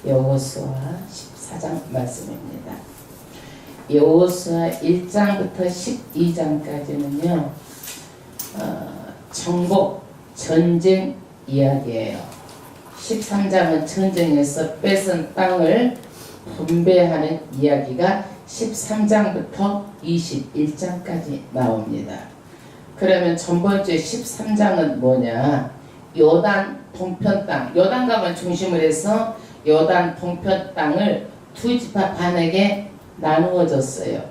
여호수아 14장 말씀입니다. 여호수아 1장부터 12장까지는요 정복, 전쟁 이야기예요. 13장은 전쟁에서 뺏은 땅을 분배하는 이야기가 13장부터 21장까지 나옵니다. 그러면 전번주에 13장은 뭐냐? 요단 동편 땅, 요단강을 중심으로 해서 요단 동편 땅을 두 지파 반에게 나누어 줬어요.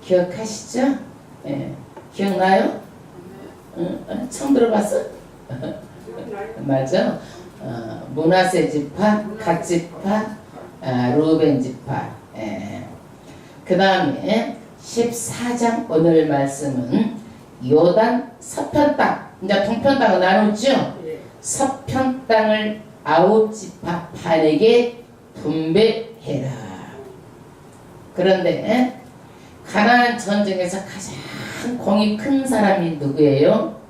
기억하시죠? 예. 기억나요? 처음 들어봤어? 맞아. 므낫세 지파, 갓 지파, 루벤 지파. 예. 그 다음에 14장 오늘 말씀은 요단 서편 땅, 이제 동편 땅을 나눴죠? 서편 땅을 아홉 지파 반에게 분배해라. 그런데 가나안 전쟁에서 가장 공이 큰 사람이 누구예요?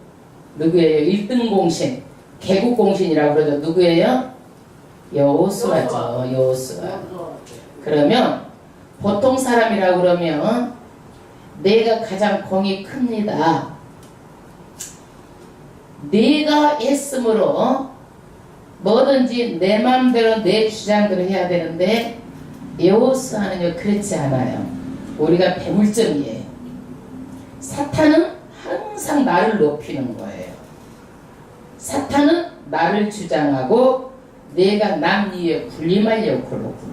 누구예요? 1등 공신, 개국 공신이라고 그러죠. 누구예요? 여호수아죠. 여호수아. 그러면 보통 사람이라고 그러면 내가 가장 공이 큽니다. 내가 했으므로 뭐든지 내 마음대로 내 주장대로 해야 되는데 여호수아는요 그렇지 않아요. 우리가 배물점이에요. 사탄은 항상 나를 높이는 거예요. 사탄은 나를 주장하고 내가 남 위에 군림하려고 그러고.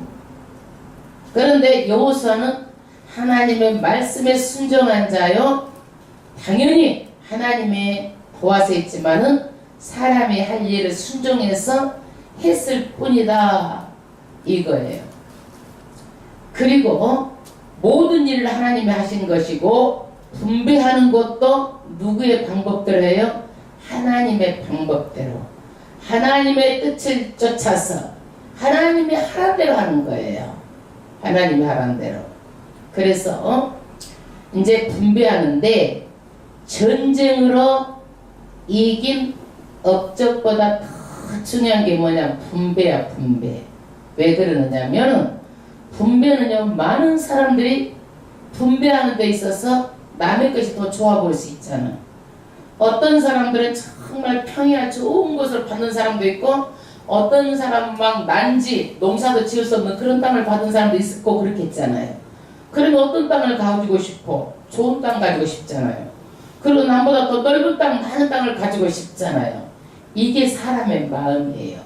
그런데 여호수아는 하나님의 말씀에 순종한 자요. 당연히 하나님의 도와서 했지만은 사람이 할 일을 순종해서 했을 뿐이다 이거예요. 그리고 모든 일을 하나님이 하신 것이고 분배하는 것도 누구의 방법대로 해요? 하나님의 방법대로 하나님의 뜻을 쫓아서 하나님이 하라는 대로 하는 거예요. 하나님이 하라는 대로. 그래서 이제 분배하는데 전쟁으로 이긴 업적보다 더 중요한 게 뭐냐? 분배야 분배. 왜 그러느냐면 분배는요 많은 사람들이 분배하는 데 있어서 남의 것이 더 좋아 보일 수 있잖아. 어떤 사람들은 정말 평이한 좋은 것을 받는 사람도 있고 어떤 사람은 막 난지 농사도 지을 수 없는 그런 땅을 받은 사람도 있고 그렇겠잖아요. 그러면 어떤 땅을 가지고 싶어? 좋은 땅 가지고 싶잖아요. 그리고 남보다 더 넓은 땅, 많은 땅을 가지고 싶잖아요. 이게 사람의 마음이에요.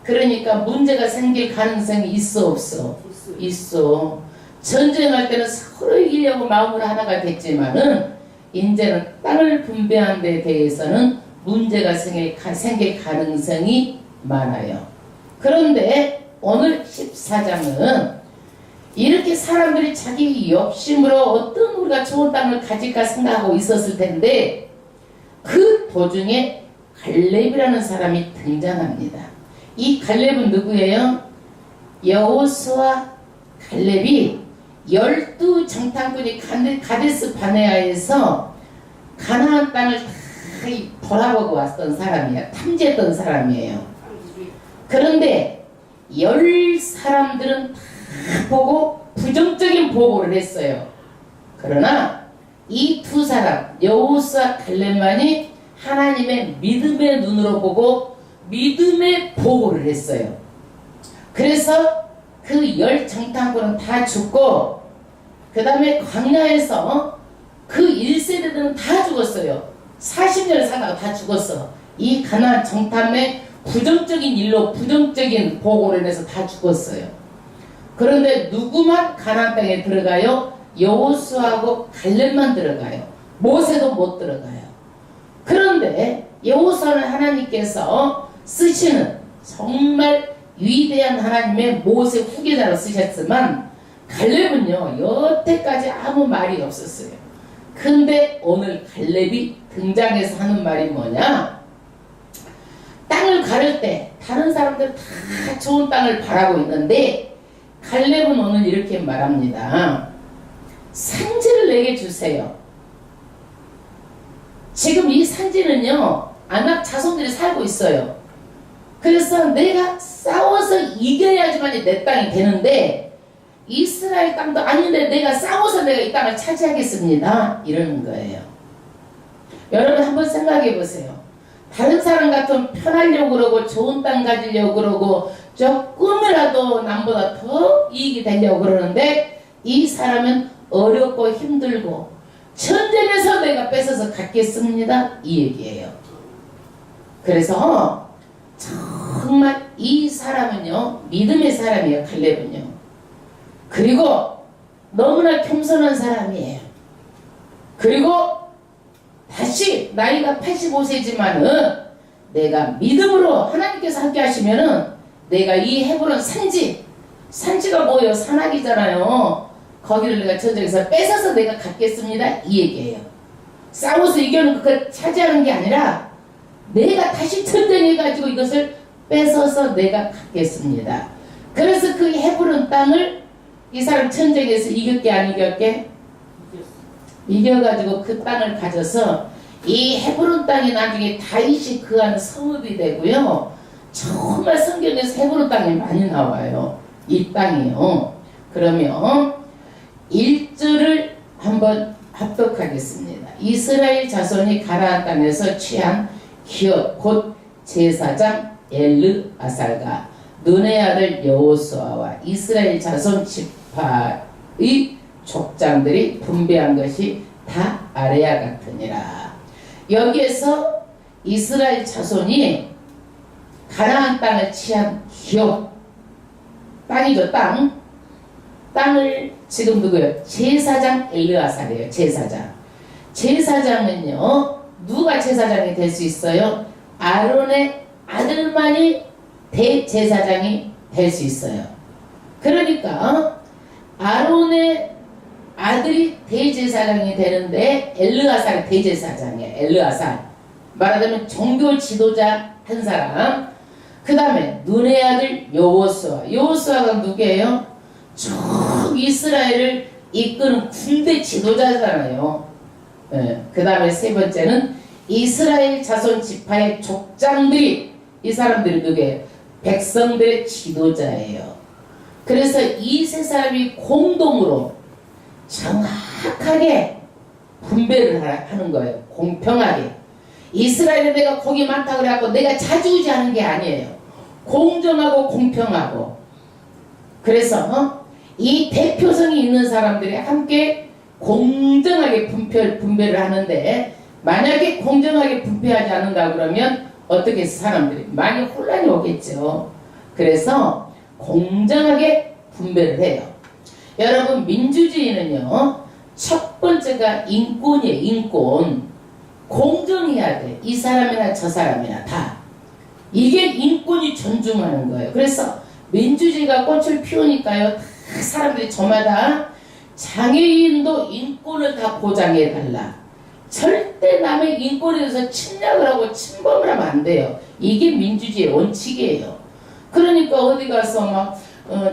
그러니까 문제가 생길 가능성이 있어 없어? 있어. 전쟁할 때는 서로 이기려고 마음으로 하나가 됐지만은 이제는 땅을 분배하는 데 대해서는 문제가 생길 가능성이 많아요. 그런데 오늘 14장은 이렇게 사람들이 자기 욕심으로 어떤 우리가 좋은 땅을 가질까 생각하고 있었을 텐데 그 도중에 갈렙이라는 사람이 등장합니다. 이 갈렙은 누구예요? 여호수아 갈렙이 12장탄군이 가데스 바네아에서 가나안 땅을 다 돌아보고 왔던 사람이야. 탐지했던 사람이에요. 그런데 10사람들은 다 보고 부정적인 보고를 했어요. 그러나 이 두 사람 여호수아 갈렙만이 하나님의 믿음의 눈으로 보고 믿음의 보고를 했어요. 그래서 그 10장탄군은 다 죽고 그 다음에 광야에서 그 1세대들은 다 죽었어요. 40년을 살다가 다 죽었어. 이 가나안 정탐의 부정적인 일로 부정적인 보고를 해서 다 죽었어요. 그런데 누구만 가나안 땅에 들어가요? 여호수아하고 갈렙만 들어가요. 모세도 못 들어가요. 그런데 여호수아는 하나님께서 쓰시는 정말 위대한 하나님의 모세 후계자로 쓰셨지만 갈렙은요 여태까지 아무 말이 없었어요. 근데 오늘 갈렙이 등장해서 하는 말이 뭐냐? 땅을 가를 때 다른 사람들 다 좋은 땅을 바라고 있는데 갈렙은 오늘 이렇게 말합니다. 산지를 내게 주세요. 지금 이 산지는요 아낙 자손들이 살고 있어요. 그래서 내가 싸워서 이겨야지만 내 땅이 되는데 이스라엘 땅도 아닌데 내가 싸워서 내가 이 땅을 차지하겠습니다. 이러는 거예요. 여러분 한번 생각해 보세요. 다른 사람 같으면 편하려고 그러고 좋은 땅 가지려고 그러고 조금이라도 남보다 더 이익이 되려고 그러는데 이 사람은 어렵고 힘들고 전쟁에서 내가 뺏어서 갖겠습니다. 이 얘기예요. 그래서 정말 이 사람은요 믿음의 사람이에요. 갈렙은요. 그리고 너무나 겸손한 사람이에요. 그리고 다시 나이가 85세지만은 내가 믿음으로 하나님께서 함께 하시면은 내가 이 헤브론 산지가 뭐예요? 산악이잖아요. 거기를 내가 전쟁에서 뺏어서 내가 갖겠습니다. 이 얘기예요. 싸워서 이겨는 그걸 차지하는 게 아니라 내가 다시 전쟁해가지고 이것을 뺏어서 내가 갖겠습니다. 그래서 그 헤브론 땅을 이 사람 전쟁에서 이겼게 안 이겼게? 이겨가지고 그 땅을 가져서 이 헤브론 땅이 나중에 다윗이 그한 성읍이 되고요. 정말 성경에서 헤브론 땅이 많이 나와요. 이 땅이요. 그러면 1절을 한번 합독하겠습니다. 이스라엘 자손이 가나안 땅에서 취한 기업 곧 제사장 엘르아살과 눈의 아들 여호수아와 이스라엘 자손 지파의 족장들이 분배한 것이 다 아래와 같으니라. 여기에서 이스라엘 자손이 가나안 땅을 취한 기업 땅이죠. 땅을 지금 누구예요? 제사장 엘르아살이에요. 제사장은요 누가 제사장이 될 수 있어요? 아론의 아들만이 대제사장이 될 수 있어요. 그러니까 아론의 아들이 대제사장이 되는데 엘르아살이 대제사장이에요. 엘르아살 말하자면 종교 지도자 한 사람. 그 다음에 눈의 아들 여호수아가 누구예요? 쭉 이스라엘을 이끄는 군대 지도자잖아요. 그 다음에 세 번째는 이스라엘 자손 지파의 족장들이 이 사람들이 누구예요? 백성들의 지도자예요. 그래서 이 세 사람이 공동으로 정확하게 분배를 하는 거예요. 공평하게. 이스라엘에 내가 복이 많다고 그래갖고 내가 자주우지하는 게 아니에요. 공정하고 공평하고. 그래서 이 대표성이 있는 사람들이 함께 공정하게 분배를 하는데 만약에 공정하게 분배하지 않는다 그러면 어떻게 사람들이 많이 혼란이 오겠죠. 그래서 공정하게 분배를 해요. 여러분 민주주의는요 첫 번째가 인권이에요. 인권. 공정해야 돼. 이 사람이나 저 사람이나 다. 이게 인권이 존중하는 거예요. 그래서 민주주의가 꽃을 피우니까요 다 사람들이 저마다 장애인도 인권을 다 보장해 달라. 절대 남의 인권에 대해서 침략을 하고 침범을 하면 안 돼요. 이게 민주주의의 원칙이에요. 그러니까 어디 가서 막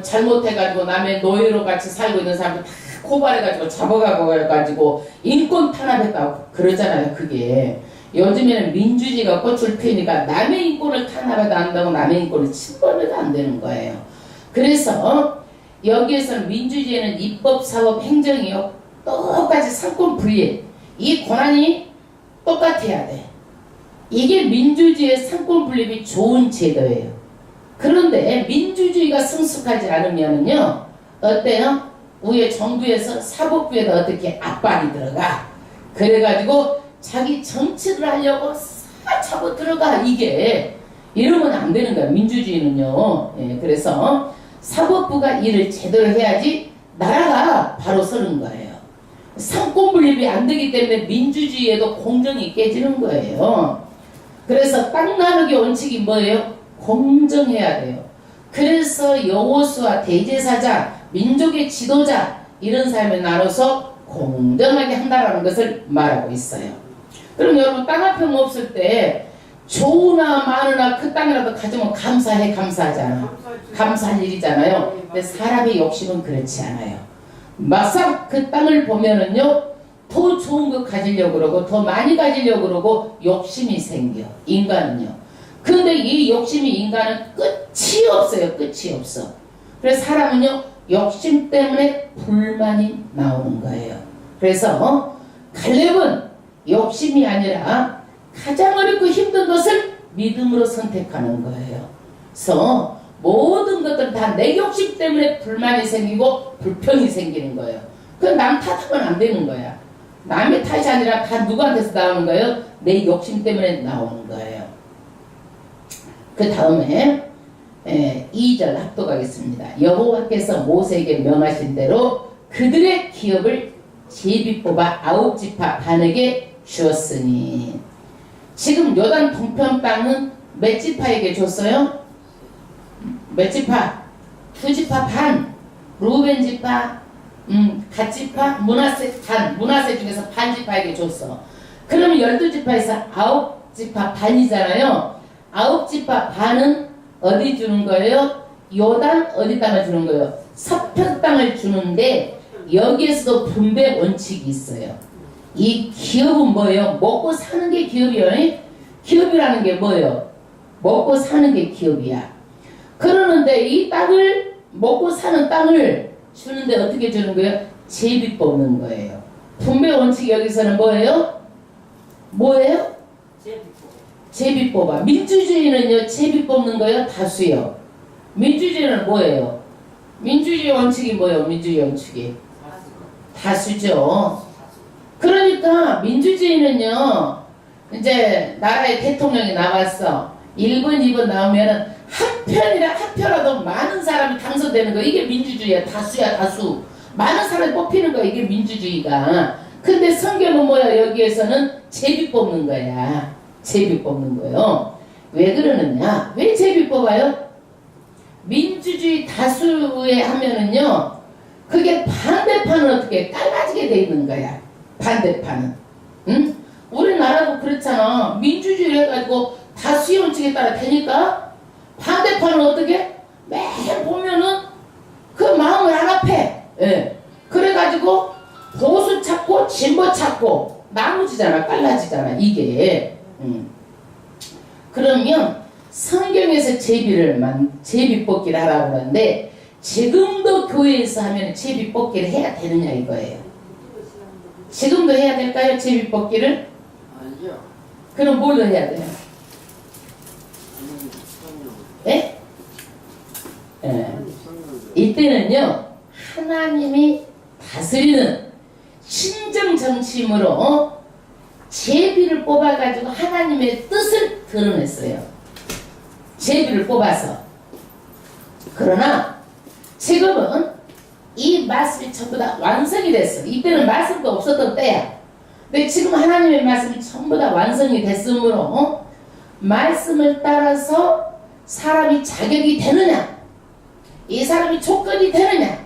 잘못해가지고 남의 노예로 같이 살고 있는 사람들 다 고발해가지고 잡아가고 해가지고 인권 탄압했다고 그러잖아요. 그게 요즘에는 민주주의가 꽃을 피우니까 남의 인권을 탄압해도 안 되고 남의 인권을 침범해도 안 되는 거예요. 그래서 여기에서는 민주주의는 입법, 사법, 행정이요 똑같이 상권 분리 이 권한이 똑같아야 돼. 이게 민주주의의 상권 분립이 좋은 제도예요. 그런데 민주주의가 성숙하지 않으면요 어때요? 우리 정부에서 사법부에다 어떻게 압박이 들어가. 그래가지고 자기 정치를 하려고 싹 차고 들어가. 이게 이러면 안 되는 거야. 민주주의는요. 예, 그래서 사법부가 일을 제대로 해야지 나라가 바로 서는 거예요. 상권 분립이 안 되기 때문에 민주주의에도 공정이 깨지는 거예요. 그래서 땅 나누기 원칙이 뭐예요? 공정해야 돼요. 그래서 여호수아 대제사장, 민족의 지도자 이런 사람을 나눠서 공정하게 한다라는 것을 말하고 있어요. 그럼 여러분 땅 한 평 없을 때 좋으나 많으나 그 땅이라도 가지면 감사하잖아. 감사할 일이잖아요. 근데 사람의 욕심은 그렇지 않아요. 막상 그 땅을 보면은요 더 좋은 거 가지려고 그러고 더 많이 가지려고 그러고 욕심이 생겨. 인간은요. 근데 이 욕심이 인간은 끝이 없어요. 끝이 없어. 그래서 사람은요, 욕심 때문에 불만이 나오는 거예요. 그래서 갈렙은 욕심이 아니라 가장 어렵고 힘든 것을 믿음으로 선택하는 거예요. 그래서 모든 것들 다 내 욕심 때문에 불만이 생기고 불평이 생기는 거예요. 그건 남 탓하면 안 되는 거야. 남의 탓이 아니라 다 누구한테서 나오는 거예요? 내 욕심 때문에 나오는 거예요. 그 다음에 2절 합독하겠습니다. 여호와께서 모세에게 명하신 대로 그들의 기업을 제비 뽑아 9지파 반에게 주었으니, 지금 요단 동편 땅은 몇 지파에게 줬어요? 몇 지파? 2지파 반. 루벤 지파, 갓 지파, 므낫세 반. 므낫세 중에서 반 지파에게 줬어. 그러면 12지파에서 9지파 반이잖아요. 9지파 반은 어디 주는 거예요? 요단 어디 땅을 주는 거예요? 서편 땅을 주는데, 여기에서도 분배 원칙이 있어요. 이 기업은 뭐예요? 먹고 사는 게 기업이에요. 기업이라는 게 뭐예요? 먹고 사는 게 기업이야. 그러는데 이 땅을, 먹고 사는 땅을 주는데 어떻게 주는 거예요? 제비 뽑는 거예요. 분배 원칙이 여기서는 뭐예요? 뭐예요? 제비 뽑아. 민주주의는요, 제비 뽑는 거예요? 다수요. 민주주의는 뭐예요? 민주주의 원칙이 뭐예요? 민주주의 원칙이 다수죠. 그러니까 민주주의는요, 이제 나라의 대통령이 나왔어. 1번, 2번 나오면은 한 표라도 많은 사람이 당선되는 거, 이게 민주주의야. 다수야, 다수. 많은 사람이 뽑히는 거, 이게 민주주의가. 근데 성경은 뭐야? 여기에서는 제비 뽑는 거야. 제비 뽑는 거예요. 왜 그러느냐? 왜 제비 뽑아요? 민주주의 다수에 하면은요, 그게 반대판은 어떻게 깔라지게 돼 있는 거야. 반대판은. 응? 우리나라도 그렇잖아. 민주주의 해가지고 다수의 원칙에 따라 되니까 반대판은 어떻게? 매일 보면은 그 마음을 안 아패. 예. 그래가지고 보수 찾고 진보 찾고 나누지잖아. 깔라지잖아. 이게. 그러면 성경에서 제비 뽑기를 하라고 하는데, 지금도 교회에서 하면 제비 뽑기를 해야 되느냐 이거예요. 지금도 해야 될까요? 제비 뽑기를? 아니요. 그럼 뭘로 해야 돼요? 예? 예. 이때는요, 하나님이 다스리는 신정 정치임으로 제비를 뽑아가지고 하나님의 뜻을 드러냈어요. 제비를 뽑아서. 그러나 지금은 이 말씀이 전부 다 완성이 됐어. 이때는 말씀도 없었던 때야. 근데 지금 하나님의 말씀이 전부 다 완성이 됐으므로 말씀을 따라서 사람이 자격이 되느냐, 이 사람이 조건이 되느냐,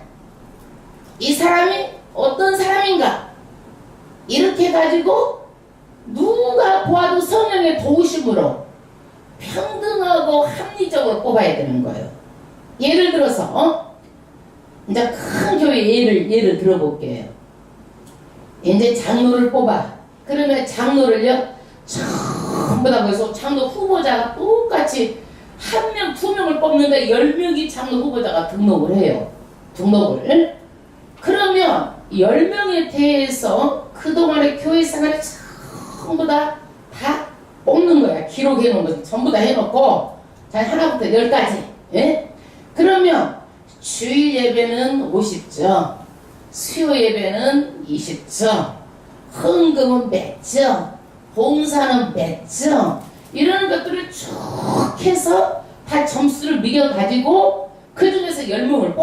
이 사람이 어떤 사람인가, 이렇게 해가지고 누가 보아도 성령의 도우심으로 평등하고 합리적으로 뽑아야 되는 거예요. 예를 들어서 이제 큰 교회 예를 들어볼게요. 이제 장로를 뽑아. 그러면 장로를요, 전부 다 거기서 장로 후보자가 똑같이 한 명, 두 명을 뽑는데 10명이 장로 후보자가 등록을 해요. 등록을. 그러면 10명에 대해서 그동안의 교회 생활을 전부 다 뽑는 거야. 기록해 놓은 거 전부 다 해놓고, 자, 하나부터 10까지. 예? 그러면 주일 예배는 50점, 수요 예배는 20점, 헌금은 몇 점, 봉사는 몇 점, 이런 것들을 쭉 해서 다 점수를 매겨가지고 그 중에서 10명을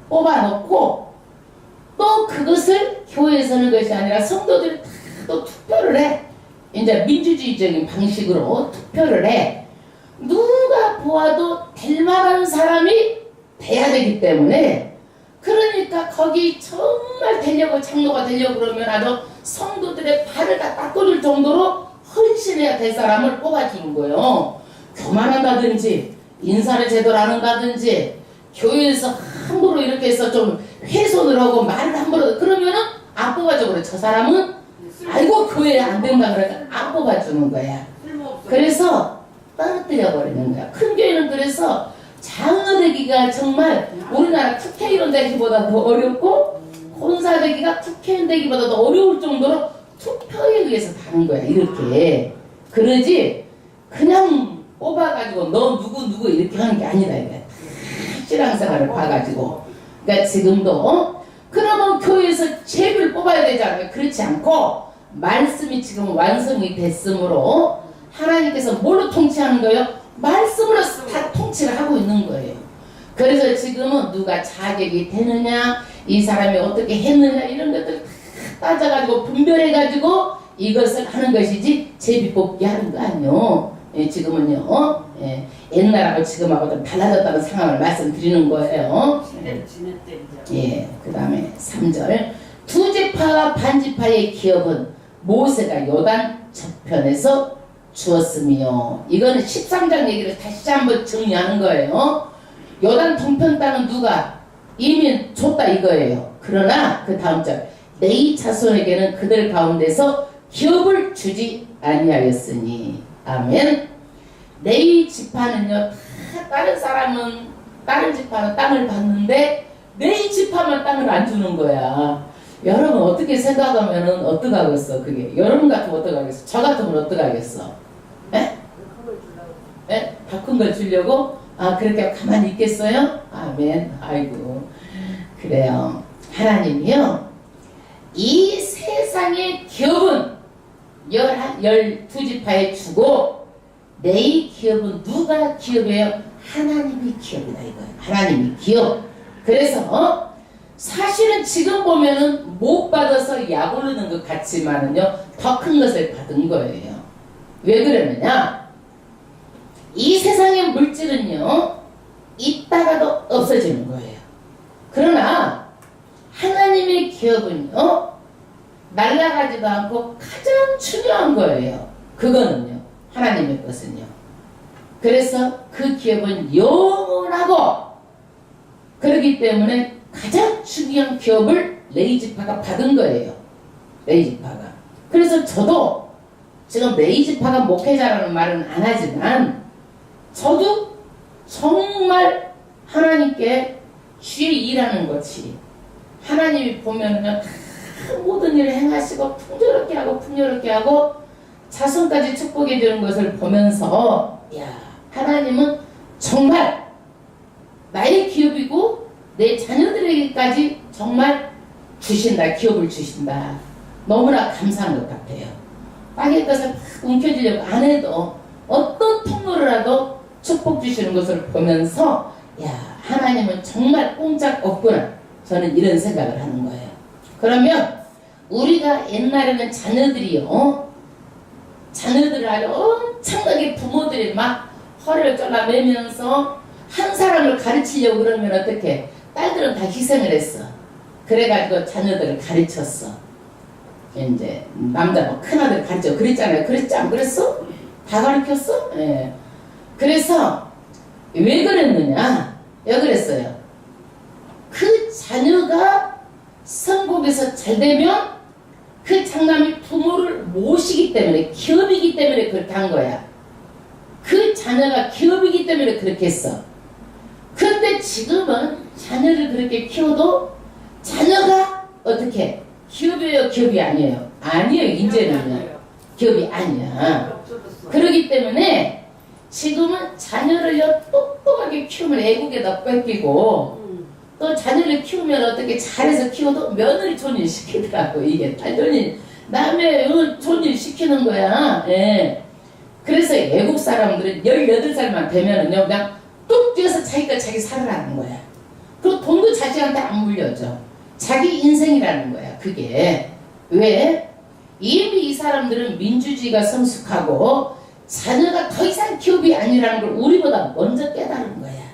뽑아놓고, 또 그것을 교회에서 하는 것이 아니라 성도들이 다 또 투표를 해. 이제 민주주의적인 방식으로 투표를 해. 누가 보아도 될 만한 사람이 돼야 되기 때문에, 그러니까 거기 정말 되려고, 장로가 되려고 그러면 아주 성도들의 발을 다 닦아줄 정도로 헌신해야 될 사람을 뽑아주는 거예요. 교만한다든지 인사를 제대로 안 한다든지 교회에서 함부로 이렇게 해서 좀 훼손을 하고 말을 함부로, 그러면은 안 뽑아줘. 그래. 저 사람은 아이고 교회 안 된다 그러니까 안 뽑아주는 거야. 그래서 떨어뜨려 버리는 거야. 큰 교회는 그래서 장로되기가 정말 우리나라 국회의원 되기보다 더 어렵고 권사 되기가 국회의원 되기보다 더 어려울 정도로 투표에 의해서 가는 거야. 이렇게. 그러지 그냥 뽑아가지고 너 누구 이렇게 하는 게 아니다. 이게 신앙생활을 봐가지고. 그러니까 지금도 그러면 교회에서 제비를 뽑아야 되잖아요. 그렇지 않고 말씀이 지금 완성이 됐으므로 하나님께서 뭘로 통치하는 거예요? 말씀으로 다 통치를 하고 있는 거예요. 그래서 지금은 누가 자격이 되느냐, 이 사람이 어떻게 했느냐 이런 것들 다 따져가지고 분별해가지고 이것을 하는 것이지 제비 뽑기 하는 거 아니요. 예, 지금은요. 예, 옛날하고 지금하고 좀 달라졌다는 상황을 말씀드리는 거예요. 예, 그 다음에 3절 두 지파와 반지파의 기업은 모세가 요단 저편에서 주었으며 이거는 13장 얘기를 다시 한번 정리하는 거예요. 요단 동편 땅은 누가 이미 줬다 이거예요. 그러나 그 다음 절 레위 자손에게는 그들 가운데서 기업을 주지 아니하였으니 아멘. 레위 지파는요 다 다른 사람은 다른 지파는 땅을 받는데 레위 지파만 땅을 안 주는 거야. 여러분 어떻게 생각하면은 어떡하겠어 그게. 여러분 같으면 어떡하겠어. 저 같으면 어떡하겠어. 에? 에? 더 큰 걸 주려고? 아 그렇게 가만히 있겠어요? 아멘. 아이고 그래요. 하나님이요 이 세상의 기업은 12지파에 주고 내 기업은 누가 기업이에요? 하나님이 기업이다 이거예요. 하나님이 기업. 그래서 사실은 지금 보면은 못 받아서 약 오르는 것 같지만은요 더 큰 것을 받은 거예요. 왜 그러느냐? 이 세상의 물질은요 있다가도 없어지는 거예요. 그러나 하나님의 기업은요 날아가지도 않고 가장 중요한 거예요. 그거는요 하나님의 것은요. 그래서 그 기업은 영원하고 그렇기 때문에 가장 중요한 기업을 레위 지파가 받은 거예요. 레위 지파가. 그래서 저도 지금 레위 지파가 목회자라는 말은 안 하지만 저도 정말 하나님께 주의 일하는 것이 하나님이 보면은 모든 일을 행하시고 풍요롭게 하고 자손까지 축복해 주는 것을 보면서 야 하나님은 정말 나의 기업이고 내 자녀들에게까지 정말 주신다. 기업을 주신다. 너무나 감사한 것 같아요. 땅의 것을 움켜쥐려고 안 해도 어떤 통로라도 축복 주시는 것을 보면서 야 하나님은 정말 꼼짝 없구나. 저는 이런 생각을 하는 거예요. 그러면 우리가 옛날에는 자녀들이요 자녀들을 아주 엄청나게 부모들이 막 허리를 잘라매면서 한 사람을 가르치려고 그러면 어떻게 딸들은 다 희생을 했어. 그래가지고 자녀들을 가르쳤어. 이제 남자 뭐 큰아들 가르쳐 그랬잖아요. 그랬지 안 그랬어? 다 가르쳤어? 예. 그래서 왜 그랬느냐? 왜 그랬어요? 그 자녀가 성공해서 잘 되면 그 장남이 부모를 모시기 때문에 기업이기 때문에 그렇게 한 거야. 그 자녀가 기업이기 때문에 그렇게 했어. 그런데 지금은 자녀를 그렇게 키워도 자녀가 어떻게 기업이에요? 기업이 아니에요? 아니에요. 이제는 기업이 아니야. 그러기 때문에 지금은 자녀를요 똑똑하게 키우면 애국에다 뺏기고 또 자녀를 키우면 어떻게 잘해서 키워도 며느리 존일 시키더라고. 이게 딸존일 남의 존일 시키는 거야. 예. 그래서 외국 사람들은 18살만 되면은요 그냥 뚝 뛰어서 자기가 자기 살아라는 거야. 그리고 돈도 자식한테 안 물려줘. 자기 인생이라는 거야. 그게 왜? 이미 이 사람들은 민주주의가 성숙하고 자녀가 더 이상 기업이 아니라는 걸 우리보다 먼저 깨달은 거야.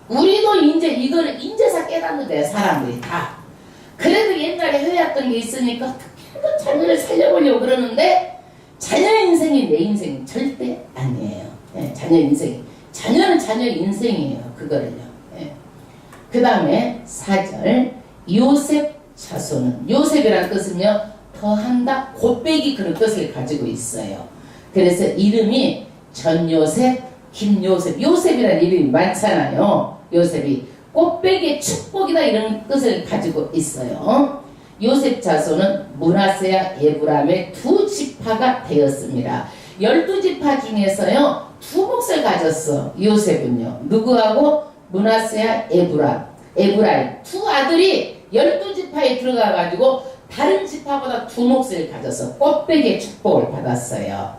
우리도 이제 이거를 인제사 깨닫는 거야. 사람들이 다. 그래도 옛날에 해왔던 게 있으니까 어떻게든 자녀를 살려보려고 그러는데 자녀 인생이 내 인생이 절대 아니에요. 예, 자녀 인생이. 자녀는 자녀 인생이에요. 그거를요. 예. 그 다음에 4절 요셉 자손은 요셉이라는 뜻은요 더한다 곱빼기 그런 뜻을 가지고 있어요. 그래서 이름이 전요셉, 김요셉, 요셉이라는 이름이 많잖아요. 요셉이 꽃배기의 축복이다 이런 뜻을 가지고 있어요. 요셉 자손은 므낫세와 에브라임의 두 지파가 되었습니다. 12지파 중에서요 두 몫을 가졌어. 요셉은요 누구하고 므낫세와 에브라임 두 아들이 12지파에 들어가 가지고 다른 지파보다 두 몫을 가져서 꽃배기의 축복을 받았어요.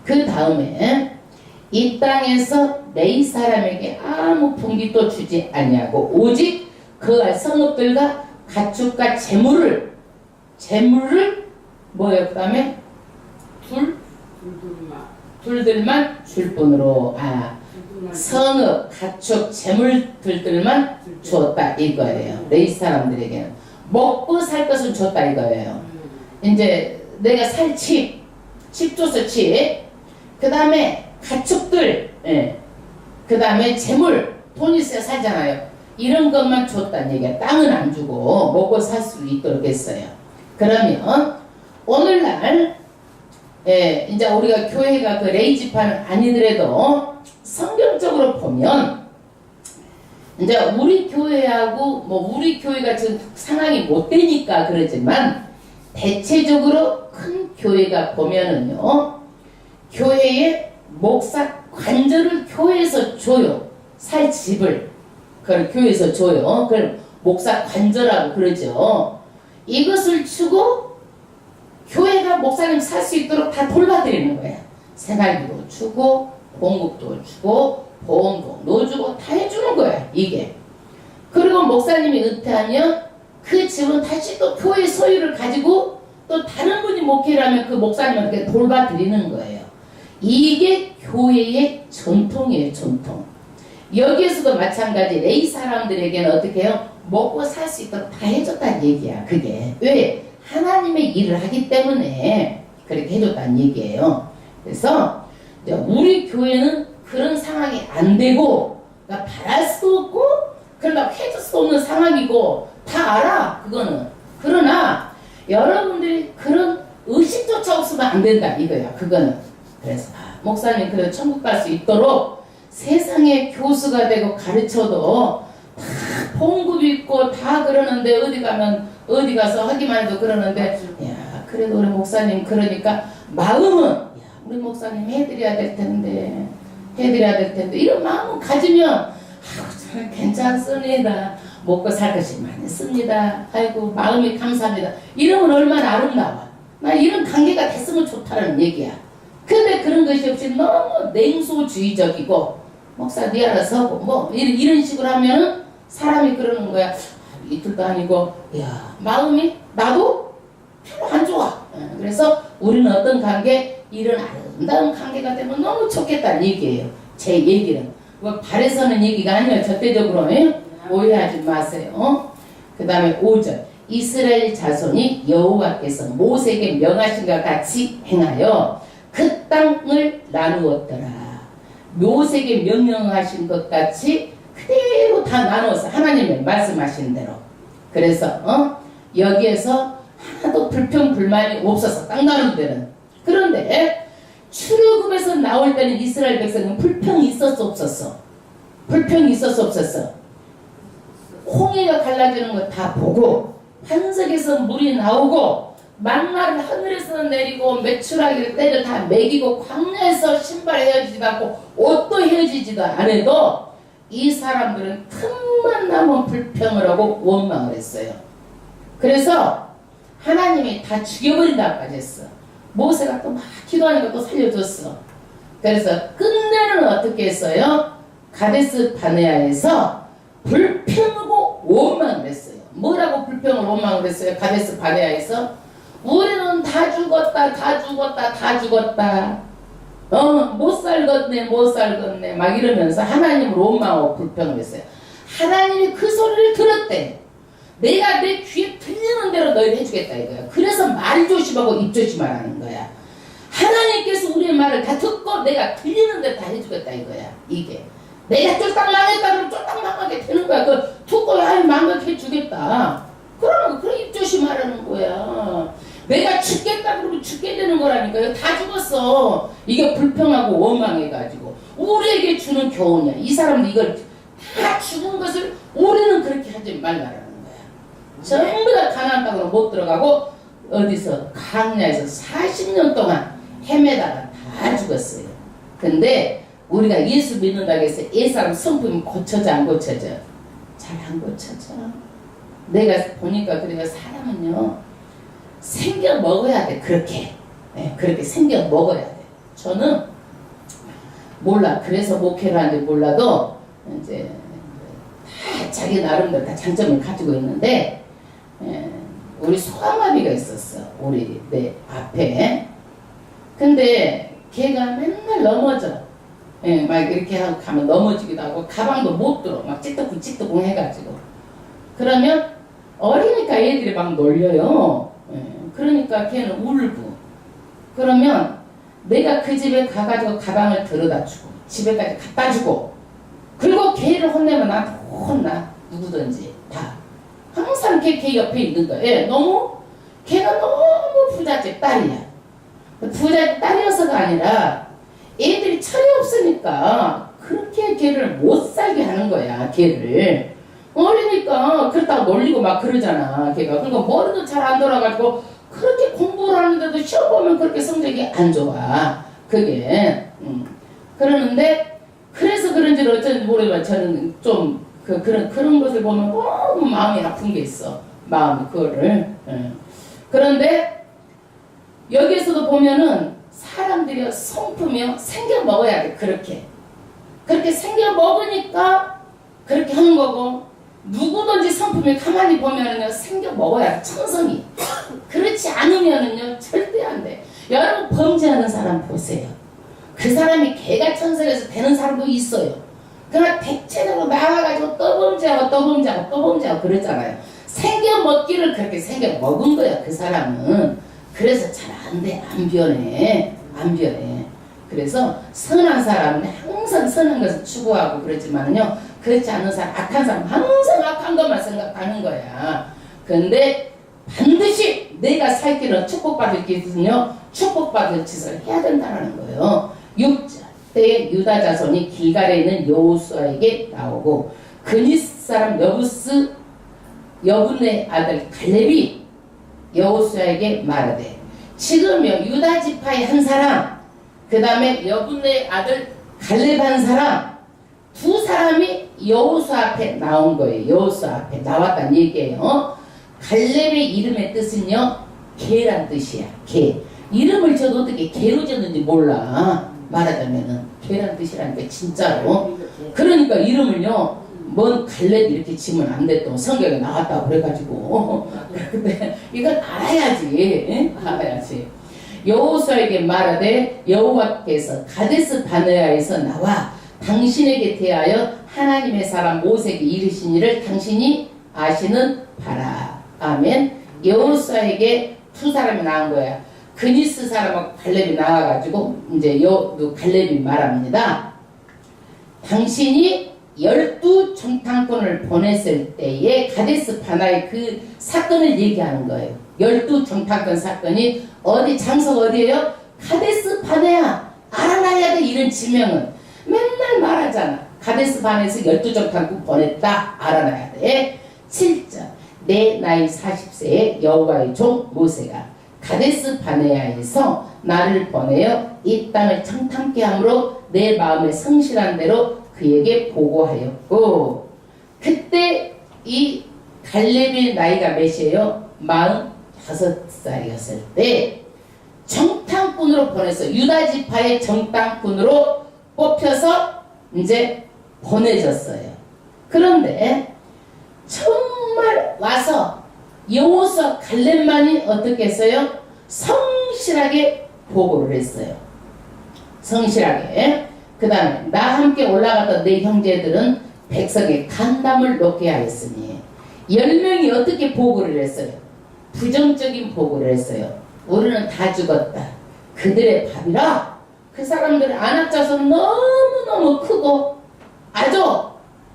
그 다음에 이 땅에서 레위 사람에게 아무 분기도 주지 아니하고 오직 그 성읍들과 가축과 재물을 뭐예요? 그 다음에 둘들만 줄 뿐으로 성읍, 가축, 재물들만 주었다 이거예요. 레위 사람들에게는 먹고 살 것은 줬다 이거예요. 이제 내가 살 집 줬어. 집. 그 다음에 가축들, 그 다음에 재물, 돈 있어야 살잖아요. 이런 것만 줬다는 얘기야. 땅은 안 주고 먹고 살 수 있도록 했어요. 그러면 오늘날 이제 우리가 교회가 그 레위 지파는 아니더라도 성경적으로 보면 이제 우리 교회하고 우리 교회가 지금 상황이 못 되니까 그러지만 대체적으로 큰 교회가 보면은요 교회에 목사 관절을 교회에서 줘요. 살 집을 그걸 교회에서 줘요. 그걸 목사 관절하고 그러죠. 이것을 주고 교회가 목사님 살 수 있도록 다 돌봐드리는 거야. 생활비도 주고 공급도 주고 보험도 넣어주고 다 해주는 거야 이게. 그리고 목사님이 은퇴하면 그 집은 다시 또 교회 소유를 가지고 또 다른 분이 목회를 하면 그 목사님한테 돌봐드리는 거예요. 이게 교회의 전통이에요. 전통. 여기에서도 마찬가지. 레위 사람들에게는 어떻게 해요? 먹고 살 수 있도록 다 해줬다는 얘기야. 그게 왜? 하나님의 일을 하기 때문에 그렇게 해줬다는 얘기예요. 그래서 우리 교회는 그런 상황이 안 되고 바랄 수도 없고 그러다 해줄 수 없는 상황이고 다 알아. 그거는. 그러나 여러분들이 그런 의식조차 없으면 안 된다 이거야. 그거는. 그래서 목사님 그래 천국 갈 수 있도록 세상의 교수가 되고 가르쳐도 다 봉급이 있고 다 그러는데 어디 가서 하기만 해도 그러는데 야 그래도 우리 목사님 그러니까 마음은 야 우리 목사님 해드려야 될 텐데 이런 마음을 가지면 저는 괜찮습니다. 먹고 살 것이 많습니다. 아이고 마음이 감사합니다. 이러면 얼마나 아름다워. 나 이런 관계가 됐으면 좋다는 얘기야. 근데 그런 것이 없이 너무 냉소주의적이고 목사 네 알아서 이런 식으로 하면은 사람이 그러는 거야. 이틀도 아니고 야 마음이 나도 별로 안 좋아. 그래서 우리는 어떤 관계 이런 아름다운 관계가 되면 너무 좋겠다는 얘기예요. 제 얘기는 발에서는 얘기가 아니에요. 절대적으로 오해하지 마세요. 그 다음에 5절 이스라엘 자손이 여호와께서 모세에게 명하신 것 같이 행하여 그 땅을 나누었더라. 모세에게 명령하신 것 같이 그대로 다 나누었어. 하나님의 말씀하신 대로. 그래서 여기에서 하나도 불평 불만이 없어서 땅 나누는 데는. 그런데 출애굽에서 나올 때는 이스라엘 백성은 불평이 있었어 없었어? 불평이 있었어 없었어? 홍해가 갈라지는 거 다 보고 반석에서 물이 나오고 만나를 하늘에서 내리고 메추라기를 때를 다 먹이고 광야에서 신발 헤어지지도 않고 옷도 헤어지지도 않아도 이 사람들은 틈만 나면 불평을 하고 원망을 했어요. 그래서 하나님이 다 죽여버린다고까지 했어. 모세가 또 막 기도하니까 또 살려줬어. 그래서 끝내는 어떻게 했어요? 가데스 바네아에서 불평하고 원망을 했어요. 뭐라고 불평을 원망을 했어요? 가데스 바네아에서 우리는 다 죽었다 못 살겠네 막 이러면서 하나님을 원망하고 불평을 했어요. 하나님이 그 소리를 들었대. 내가 내 귀에 들리는 대로 너희를 해주겠다 이거야. 그래서 말 조심하고 입 조심하라는 거야. 하나님께서 우리의 말을 다 듣고 내가 들리는 대로 다 해주겠다 이거야. 이게 내가 쫄딱 망했다 그러면 쫄딱 망하게 되는 거야. 듣고 망하게 해주겠다. 그러면 그래 입 조심하라는 거야. 내가 죽겠다 그러면 죽게 되는 거라니까요. 다 죽었어. 이게 불평하고 원망해가지고 우리에게 주는 교훈이야. 이 사람도 이걸 다 죽은 것을 우리는 그렇게 하지 말라라는 거야. 전부 다 가나안 땅으로 못 들어가고 어디서 광야에서 40년 동안 헤매다가 다 죽었어요. 근데 우리가 예수 믿는다고 해서 이 사람 성품이 고쳐져 안 고쳐져? 잘 안 고쳐져. 내가 보니까 그래요. 사람은요 생겨 먹어야 돼. 그렇게 그렇게 생겨 먹어야 돼. 저는 몰라. 그래서 목회를 하는지 몰라도 이제 다 자기 나름대로 다 장점을 가지고 있는데 우리 소아마비가 있었어. 우리 내 앞에. 근데 걔가 맨날 넘어져. 막 이렇게 하고 가면 넘어지기도 하고 가방도 못 들어. 막 찌떡쿵 해가지고. 그러면 어리니까 애들이 막 놀려요. 그러니까 걔는 울고. 그러면 내가 그 집에 가가지고 가방을 들어다 주고 집에까지 갖다 주고 그리고 걔를 혼내면 나한테 혼나. 누구든지 다. 항상 걔 옆에 있는 거야. 걔가 너무 부잣집 딸이야. 부잣집 딸이어서가 아니라 애들이 철이 없으니까 그렇게 걔를 못 살게 하는 거야. 걔를 어리니까 그렇다고 놀리고 막 그러잖아. 걔가 그러니까 머리도 잘 안 돌아가지고 그렇게 공부를 하는데도 시험 보면 그렇게 성적이 안 좋아. 그게 그러는데 그래서 그런지 어쩐지 모르지만 저는 좀 그런 것을 보면 너무 마음이 아픈 게 있어. 마음이 그거를. 그런데 여기에서도 보면은 사람들이 성품이요 생겨 먹어야 돼. 그렇게 생겨 먹으니까 그렇게 하는 거고 누구든지 성품이 가만히 보면은요 생겨 먹어야 돼. 천성이. 그렇지 않으면은요 절대 안 돼. 여러분 범죄하는 사람 보세요. 그 사람이 개가 천성에서 되는 사람도 있어요. 그러나 대체적으로 나와가지고 또 범죄하고 그러잖아요. 생겨 먹기를 그렇게 생겨 먹은 거야. 그 사람은. 그래서 잘 안 돼. 안 변해. 그래서 선한 사람은 항상 선한 것을 추구하고 그러지만요 그렇지 않은 사람, 악한 사람 항상 악한 것만 생각하는 거야. 근데 반드시 내가 살 길은 축복받을 길은요 축복받을 짓을 해야 된다는 거예요. 6절 때에 유다 자손이 길갈에 있는 여호수아에게 나오고 그니스 사람 여분의 아들 갈렙이 여호수아에게 말하되 지금요 유다 지파의 한 사람 그 다음에 여분의 아들 갈렙 한 사람 두 사람이 여호수아 앞에 나온 거예요. 여호수아 앞에 나왔다는 얘기예요. 갈렙의 이름의 뜻은요 개란 뜻이야. 개. 이름을 저도 어떻게 개로 졌는지 몰라. 말하자면은 개란 뜻이라니까 진짜로. 그러니까 이름을요 뭔 갈렙 이렇게 지면 안 됐던 성경에 나왔다고 그래가지고 근데 이걸 알아야지. 알아야지. 여호수아에게 말하되 여호와께서 가데스 바네아에서 나와 당신에게 대하여 하나님의 사람 모세에게 이르시니를 당신이 아시는 바라. 아멘. 여호수아에게 두 사람이 나온 거야. 그니스 사람하고 갈렙이 나와가지고 이제 갈렙이 말합니다. 당신이 12정탐꾼을 보냈을 때에 가데스 바나의 그 사건을 얘기하는 거예요. 12정탐꾼 사건이 장소가 어디예요? 가데스 바네아. 알아놔야 돼. 이런 지명은 맨날 말하잖아. 가데스 바네에서 12정탐꾼 보냈다. 알아놔야 돼. 7절 내 나이 40세에 여호와의 종 모세가 가데스 바네아에서 나를 보내어 이 땅을 청탐케 함으로 내 마음에 성실한 대로 그에게 보고하였고 그때 이 갈렙의 나이가 몇이에요? 45살이었을 때 정탐꾼으로 보내서 유다 지파의 정탐꾼으로 뽑혀서 이제 보내졌어요. 그런데 정말 와서 여호수아 갈렙만이 어떻게 했어요? 성실하게 보고를 했어요. 성실하게. 그 다음에 나 함께 올라갔던 내 형제들은 백성의 간담을 놓게 하였으니 10명이 어떻게 보고를 했어요? 부정적인 보고를 했어요. 우리는 다 죽었다. 그들의 밥이라. 그 사람들의 안압자손은 너무너무 크고 아주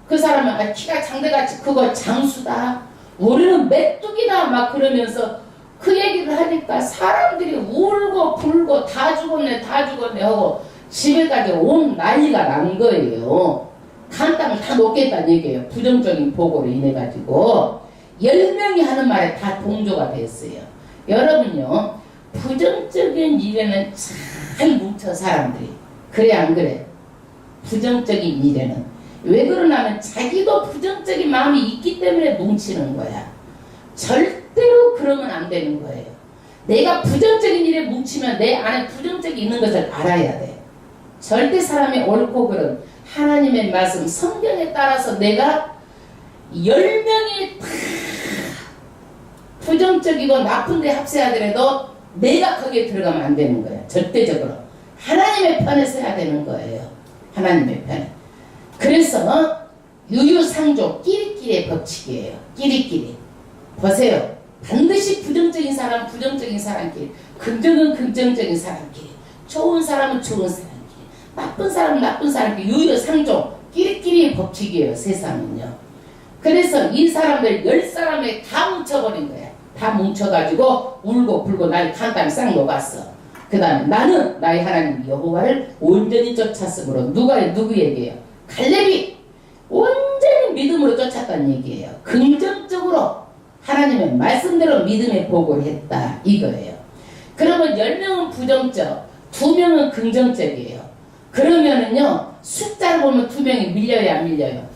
그 사람은 키가 장대같이 크고 장수다. 우리는 메뚜기다 막 그러면서 그 얘기를 하니까 사람들이 울고 불고 다 죽었네 다 죽었네 하고 집에까지 온 난리가 난 거예요. 간담을 다 놓겠다는 얘기예요. 부정적인 보고로 인해 가지고 10명이 하는 말에 다 동조가 됐어요. 여러분요, 부정적인 일에는 잘 뭉쳐 사람들이. 그래 안 그래? 부정적인 일에는 왜 그러냐면 자기도 부정적인 마음이 있기 때문에 뭉치는 거야. 절대로 그러면 안 되는 거예요. 내가 부정적인 일에 뭉치면 내 안에 부정적이 있는 것을 알아야 돼. 절대 사람이 옳고 그른 하나님의 말씀 성경에 따라서 내가 10명이 다 부정적이고 나쁜데 합세하더라도 내가 거기에 들어가면 안 되는 거야. 절대적으로 하나님의 편에 서야 되는 거예요. 하나님의 편에. 그래서 유유상종 끼리끼리의 법칙이에요. 끼리끼리. 보세요. 반드시 부정적인 사람 부정적인 사람끼리, 긍정은 긍정적인 사람끼리, 좋은 사람은 좋은 사람끼리, 나쁜 사람은 나쁜 사람끼리, 유유상종 끼리끼리의 법칙이에요. 세상은요. 그래서 이 사람들 10사람에 다 뭉쳐버린 거야. 다 뭉쳐가지고 울고 불고 나의 간담이 싹 녹았어. 그 다음에 나는 나의 하나님 여호와를 온전히 쫓았으므로 누구에게요? 갈렙이 온전히 믿음으로 쫓았다는 얘기예요. 긍정적으로 하나님의 말씀대로 믿음의 보고를 했다 이거예요. 그러면 10명은 부정적, 2명은 긍정적이에요. 그러면은요 숫자를 보면 2명이 밀려요 안 밀려요?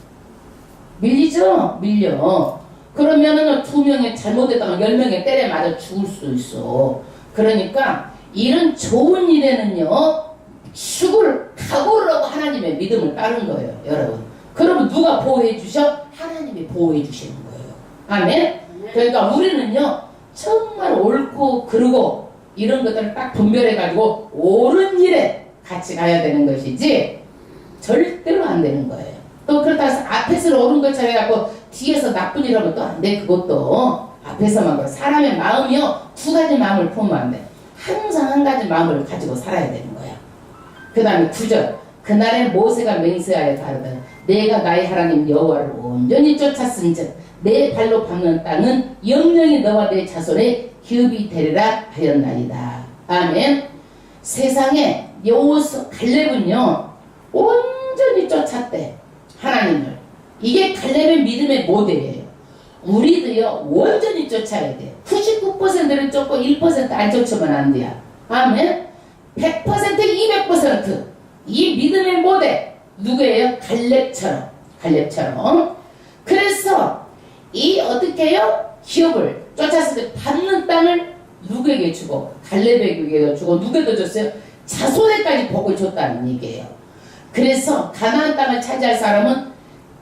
밀리죠? 밀려. 그러면은 2명이 잘못했다가 10명에 때려 맞아 죽을 수 있어. 그러니까 이런 좋은 일에는요 죽을 각오를 하고 하나님의 믿음을 따른 거예요. 여러분. 그러면 누가 보호해 주셔? 하나님이 보호해 주시는 거예요. 아멘? 그러니까 우리는요 정말 옳고 그르고 이런 것들을 딱 분별해 가지고 옳은 일에 같이 가야 되는 것이지 절대로 안 되는 거예요. 또 그렇다고 해서 앞에서 옳은 것처럼 해갖고 뒤에서 나쁜 일 하면 또 안 돼. 그것도 앞에서만 그래. 사람의 마음이요 2가지 마음을 품으면 안 돼. 항상 한 가지 마음을 가지고 살아야 되는 거야. 그 다음에 9절 그날에 모세가 맹세하여 가로되 내가 나의 하나님 여호와를 온전히 쫓았은즉 내 발로 밟는 땅은 영영이 너와 내 자손의 기업이 되리라 하였나이다. 아멘. 세상에 여호수 갈렙은요 온전히 쫓았대 하나님을. 이게 갈렙의 믿음의 모델이에요. 우리도요 온전히 쫓아야 돼요. 99%를 쫓고 1%안 쫓으면 안 돼요. 아멘. 100% 200%이 믿음의 모델 누구예요? 갈렙처럼. 그래서 이 어떻게 해요? 기업을 쫓았을 때 받는 땅을 누구에게 주고 갈렙에게 주고 누구에게 줬어요? 자손에까지 복을 줬다는 얘기예요. 그래서 가나안 땅을 차지할 사람은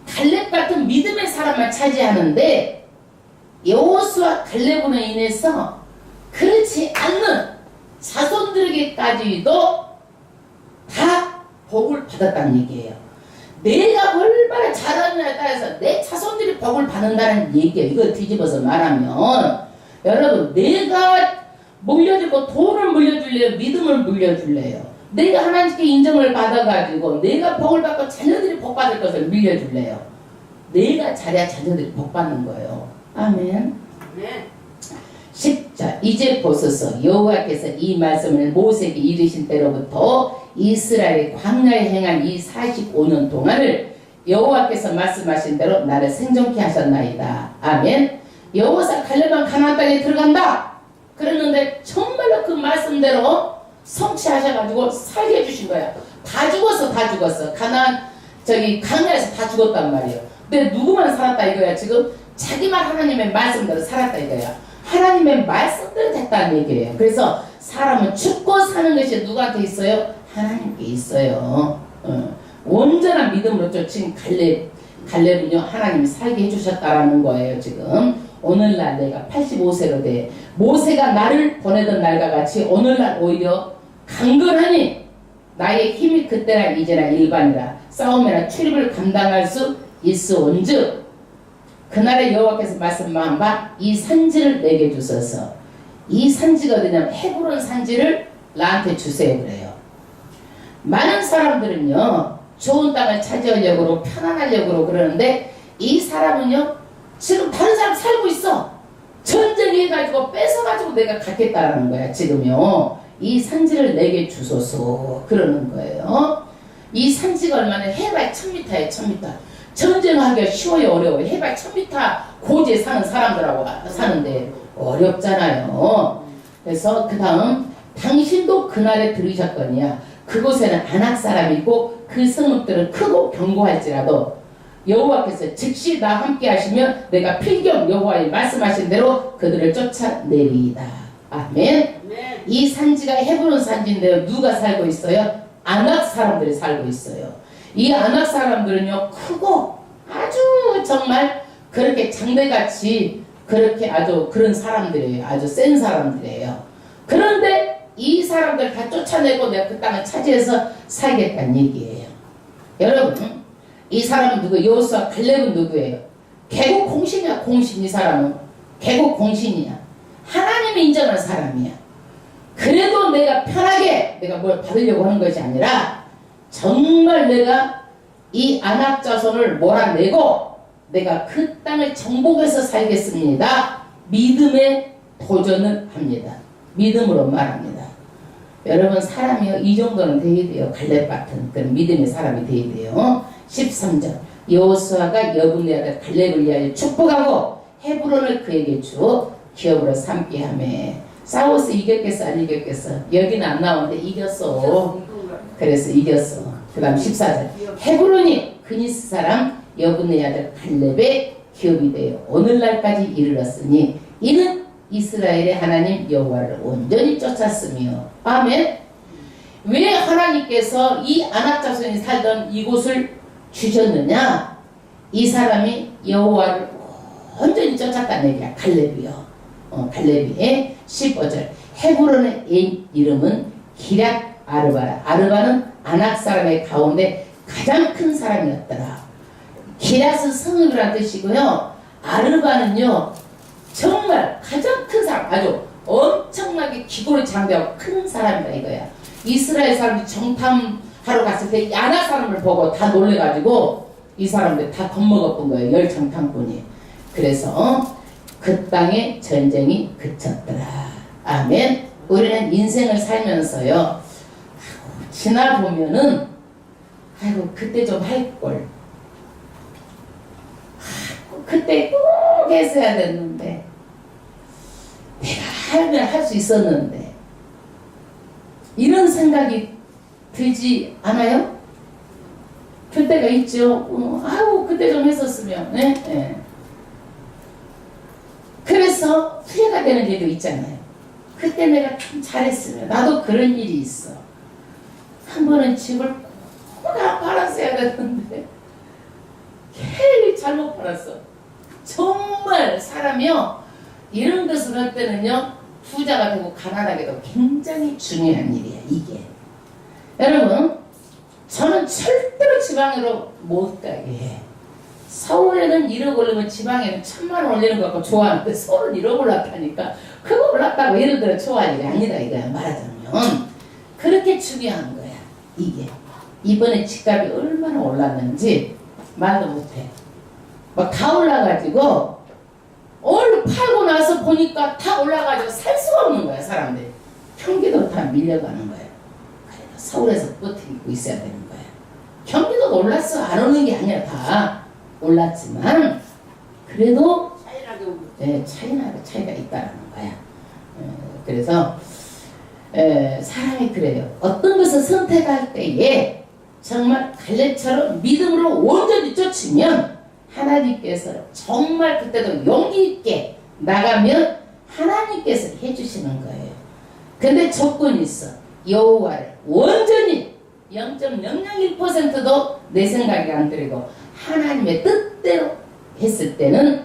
갈렙 같은 믿음의 사람만 차지하는데 여호수아 갈렙으로 인해서 그렇지 않는 자손들에게까지도 다 복을 받았다는 얘기예요. 내가 얼마나 잘하느냐에 따라서 내 자손들이 복을 받는다는 얘기예요. 이거 뒤집어서 말하면 여러분 내가 물려주고 돈을 물려줄래요? 믿음을 물려줄래요? 내가 하나님께 인정을 받아가지고 내가 복을 받고 자녀들이 복 받을 것을 밀려줄래요? 내가 잘해야 자녀들이 복 받는 거예요. 아멘. 네. 10절 이제 보소서 여호와께서 이 말씀을 모세에게 이르신 때로부터 이스라엘의 광야에 행한 이 45년 동안을 여호와께서 말씀하신 대로 나를 생존케 하셨나이다. 아멘. 여호사 갈렙만 가나안 땅에 들어간다. 그랬는데 정말로 그 말씀대로 성취하셔가지고 살게 해주신 거야. 다 죽었어. 가나안 광야에서 다 죽었단 말이에요. 근데 누구만 살았다 이거야. 지금 자기만 하나님의 말씀대로 살았다 이거야. 하나님의 말씀대로 됐다는 얘기예요. 그래서 사람은 죽고 사는 것이 누구한테 있어요? 하나님께 있어요. 온전한 믿음으로 쫓은 갈렙은요 하나님이 살게 해주셨다라는 거예요. 지금 오늘날 내가 85세로 돼 모세가 나를 보내던 날과 같이 오늘날 오히려 강건하니 나의 힘이 그때나 이제나 일반이라 싸움이나 출입을 감당할 수 있으온즉 그날의 여호와께서 말씀한 바 이 산지를 내게 주소서. 이 산지가 어디냐면 헤브론 산지를 나한테 주세요 그래요. 많은 사람들은요 좋은 땅을 차지하려고 편안하려고 그러는데 이 사람은요 지금 다른 사람 살고 있어. 전쟁이 정리해가지고 뺏어가지고 내가 갖겠다라는 거야. 지금요. 이 산지를 내게 주소서 그러는 거예요. 이 산지가 얼마나 해발 1000m에 1000m. 전쟁하기가 쉬워요, 어려워요? 해발 1000m 고지에 사는 사람들하고 사는데 어렵잖아요. 그래서 그 다음 당신도 그날에 들으셨거니와 그곳에는 아낙 사람이 있고 그 성읍들은 크고 견고할지라도 여호와께서 즉시 나와 함께 하시면 내가 필경 여호와의 말씀하신 대로 그들을 쫓아내리이다. 아멘. 이 산지가 헤브론 산지인데요. 누가 살고 있어요? 아낙 사람들이 살고 있어요. 이 아낙 사람들은요, 크고 아주 정말 그렇게 장대같이 그렇게 아주 그런 사람들이에요. 아주 센 사람들이에요. 그런데 이 사람들 다 쫓아내고 내가 그 땅을 차지해서 살겠다는 얘기예요. 여러분, 이 사람은 누구예요? 여호수아 갈렙은 누구예요? 개국 공신이야. 공신. 이 사람은 개국 공신이야. 하나님이 인정한 사람이야. 그래도 내가 편하게 내가 뭘 받으려고 하는 것이 아니라 정말 내가 이 아낙 자손을 몰아내고 내가 그 땅을 정복해서 살겠습니다. 믿음의 도전을 합니다. 믿음으로 말합니다. 여러분, 사람이요, 이 정도는 돼야 돼요. 갈렙 같은 그런 믿음의 사람이 돼야 돼요. 13절 여호수아가 여분의 아들 갈렙을 위하여 축복하고 헤브론을 그에게 주어 기업으로 삼게 하며. 싸워서 이겼겠어 안 이겼겠어? 여기는 안 나오는데 이겼어. 그래서 이겼어. 그 다음 14절 헤브론이 그니스 사람 여분의 아들 갈렙의 기업이 되어 오늘날까지 이르렀으니 이는 이스라엘의 하나님 여호와를 온전히 쫓았으며. 아멘. 왜 하나님께서 이 아낙 자손이 살던 이곳을 주셨느냐? 이 사람이 여호와를 온전히 쫓았다는 얘기야. 갈렙이요. 갈렙이 15절 헤브론의 이름은 기럇 아르바라. 아르바는 아낙 사람의 가운데 가장 큰 사람이었더라. 기럇은 성읍이라는 뜻이고요. 아르바는요 정말 가장 큰 사람, 아주 엄청나게 기고를 장대하고 큰 사람이다 이거야. 이스라엘 사람들이 정탐하러 갔을 때 이 아낙 사람을 보고 다 놀래가지고 이 사람들 다 겁먹었던 거예요. 열 정탐꾼이. 그래서 그 땅에 전쟁이 그쳤더라. 아멘. 우리는 인생을 살면서요, 지나보면은 아이고 그때 좀 할걸, 그때 꼭 했어야 됐는데, 내가 하면 할 수 있었는데, 이런 생각이 들지 않아요? 들 때가 있죠. 아우 그때 좀 했었으면. 네? 네. 그래서 후회가 되는 일도 있잖아요. 그때 내가 참 잘했으면. 나도 그런 일이 있어. 한 번은 집을 꼭 다 팔았어야 됐는데 괜히 잘못 팔았어. 정말 사람이요, 이런 것을 할 때는요, 부자가 되고 가난하게도 굉장히 중요한 일이야 이게. 여러분, 저는 절대로 지방으로 못 가게 해. 서울에는 1억 올리면 지방에는 1000만 원 올리는 거 갖고 좋아하는데 서울은 1억 올랐다니까 그거 올랐다고 예를 들어 좋아할 일이 아니다 이거야. 말하자면 그렇게 중요한 거야 이게. 이번에 집값이 얼마나 올랐는지 말도 못해. 막 다 올라가지고 얼른 팔고 나서 보니까 다 올라가지고 살 수가 없는 거야. 사람들이 경기도로 다 밀려가는 거야. 그래서 서울에서 버티고 있어야 되는 거야. 경기도도 올랐어. 안 오는 게 아니라 다 올랐지만 그래도 차이가 있다는 거야. 그래서 사람이 그래요. 어떤 것을 선택할 때에 정말 갈렙처럼 믿음으로 온전히 쫓으면 하나님께서 정말 그때도 용기 있게 나가면 하나님께서 해주시는 거예요. 근데 조건이 있어. 여호와를 온전히 0.001%도 내 생각이 안 들고 하나님의 뜻대로 했을 때는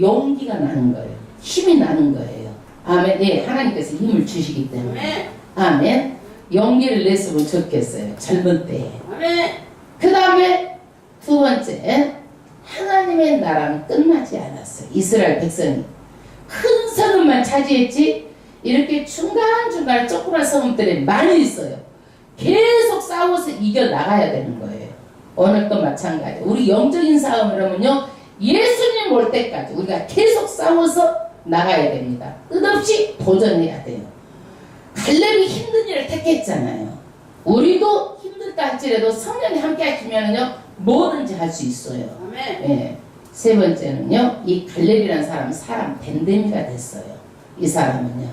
용기가 나는 거예요. 힘이 나는 거예요. 아멘. 네, 하나님께서 힘을 주시기 때문에. 아멘. 용기를 냈으면 좋겠어요. 젊은 때에. 아멘. 그 다음에 두 번째, 하나님의 나라는 끝나지 않았어요. 이스라엘 백성이 큰 성읍만 차지했지 이렇게 중간중간 조그만 성읍들이 많이 있어요. 계속 싸워서 이겨나가야 되는 거예요. 오늘도 마찬가지. 우리 영적인 싸움이라면요, 예수님 올 때까지 우리가 계속 싸워서 나가야 됩니다. 끝없이 도전해야 돼요. 갈렙이 힘든 일을 택했잖아요. 우리도 힘들다 할지라도 성령이 함께 하시면은요 뭐든지 할 수 있어요. 예. 세 번째는요, 이 갈렙이라는 사람 댐댐이가 됐어요. 이 사람은요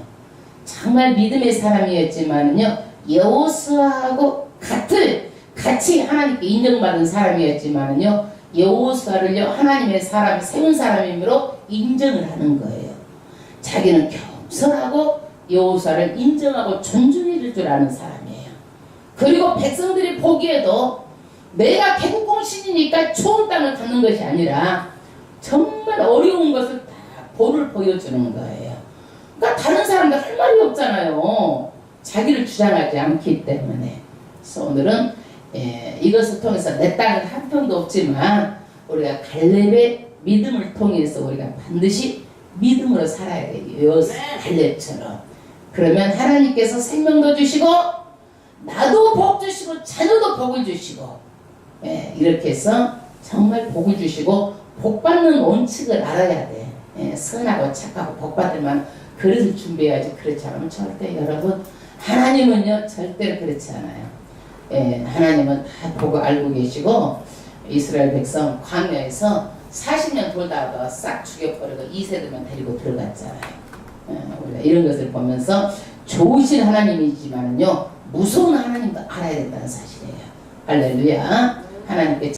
정말 믿음의 사람이었지만은요 여호수아하고 같이 하나님께 인정받은 사람이었지만은요 여호수아를요 하나님의 사람 세운 사람이므로 인정을 하는 거예요. 자기는 겸손하고 여호수아를 인정하고 존중해 줄 줄 아는 사람이에요. 그리고 백성들이 보기에도 내가 개국공신이니까 좋은 땅을 갖는 것이 아니라 정말 어려운 것을 다 본을 보여주는 거예요. 그러니까 다른 사람들 할 말이 없잖아요. 자기를 주장하지 않기 때문에. 그래서 오늘은 이것을 통해서 내 땅은 한 평도 없지만 우리가 갈렙의 믿음을 통해서 우리가 반드시 믿음으로 살아야 돼요. 갈렙처럼. 그러면 하나님께서 생명도 주시고 나도 복 주시고 자녀도 복을 주시고 이렇게 해서 정말 복을 주시고 복 받는 원칙을 알아야 돼. 선하고 착하고 복 받을 만한 그릇을 준비해야지. 그렇지 않으면 절대 여러분 하나님은요 절대로 그렇지 않아요. 하나님은 다 보고 알고 계시고 이스라엘 백성 광야에서 40년 돌다가 싹 죽여버리고 2세들만 데리고 들어갔잖아요. 우리가 이런 것을 보면서 좋으신 하나님이지만요 무서운 하나님도 알아야 된다는 사실이에요. 할렐루야. 하나님께